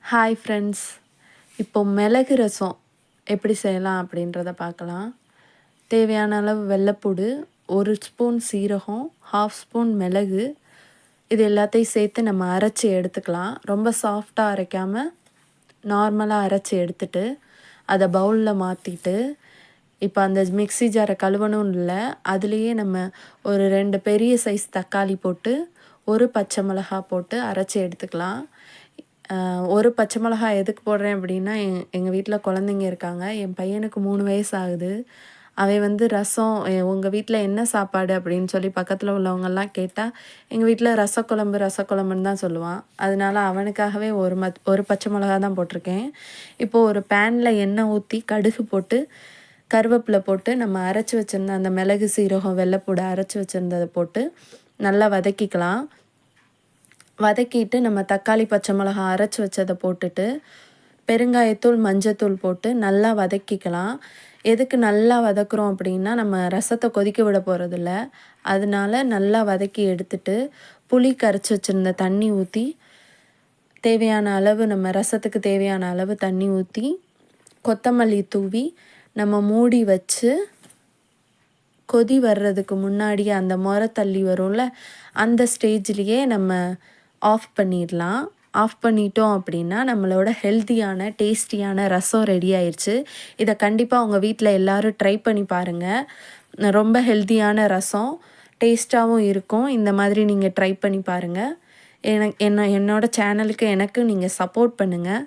Hi friends. இப்போ மிளகு ரசம் எப்படி செய்யலாம் அப்படின்றத பார்க்கலாம். தேவையான அளவு வெள்ளைப்பூடு, 1 ஸ்பூன் சீரகம், 1/2 ஸ்பூன் மிளகு, இது எல்லாத்தையும் சேர்த்து நம்ம அரைச்சி எடுத்துக்கலாம். ரொம்ப சாஃப்டாக அரைக்காமல் நார்மலாக அரைச்சி எடுத்துட்டு அதை பவுலில் மாற்றிட்டு, இப்போ அந்த மிக்ஸி ஜாரை கழுவணும்னு இல்லை, அதுலேயே நம்ம ஒரு 2 பெரிய சைஸ் தக்காளி போட்டு 1 பச்சை மிளகாய் போட்டு அரைச்சி எடுத்துக்கலாம். ஒரு பச்சை மிளகாய் எதுக்கு போடுறேன் அப்படின்னா, எங்கள் வீட்டில் குழந்தைங்க இருக்காங்க. என் பையனுக்கு 3 வயசு ஆகுது. அவன் ரசம் உங்கள் வீட்டில் என்ன சாப்பாடு அப்படின்னு சொல்லி பக்கத்தில் உள்ளவங்கெல்லாம் கேட்டால், எங்கள் வீட்டில் ரசக்குழம்புன்னு தான் சொல்லுவான். அதனால அவனுக்காகவே ஒரு பச்சை மிளகா தான் போட்டிருக்கேன். இப்போது ஒரு பேனில் எண்ணெய் ஊற்றி கடுகு போட்டு, கருவேப்பிலை போட்டு, நம்ம அரைச்சி வச்சுருந்த அந்த மிளகு, சீரகம், வெள்ளைப்பூடு அரைச்சி வச்சுருந்ததை போட்டு நல்லா வதக்கிக்கலாம். வதக்கிட்டு நம்ம தக்காளி, பச்சை மிளகாய் அரைச்சி வச்சதை போட்டுட்டு, பெருங்காயத்தூள், மஞ்சத்தூள் போட்டு நல்லா வதக்கிக்கலாம். எதுக்கு நல்லா வதக்குறோம் அப்படின்னா, நம்ம ரசத்தை கொதிக்க விட போகிறதில்ல. அதனால நல்லா வதக்கி எடுத்துட்டு, புளி கரைச்சி வச்சுருந்த தண்ணி ஊற்றி, தேவையான அளவு நம்ம ரசத்துக்கு தேவையான அளவு தண்ணி ஊற்றி, கொத்தமல்லி தூவி, நம்ம மூடி வச்சு கொதி வர்றதுக்கு முன்னாடியே அந்த நுரை தள்ளி வரும்ல, அந்த ஸ்டேஜ்லேயே நம்ம ஆஃப் பண்ணிடலாம். ஆஃப் பண்ணிட்டோம் அப்படின்னா நம்மளோட ஹெல்த்தியான டேஸ்டியான ரசம் ரெடி ஆயிடுச்சு. இதை கண்டிப்பாக உங்கள் வீட்டில் எல்லோரும் ட்ரை பண்ணி பாருங்கள். ரொம்ப ஹெல்த்தியான ரசம், டேஸ்ட்டாகவும் இருக்கும். இந்த மாதிரி நீங்கள் ட்ரை பண்ணி பாருங்கள். என்னோட சேனலுக்கு எனக்கு நீங்கள் சப்போர்ட் பண்ணுங்கள்.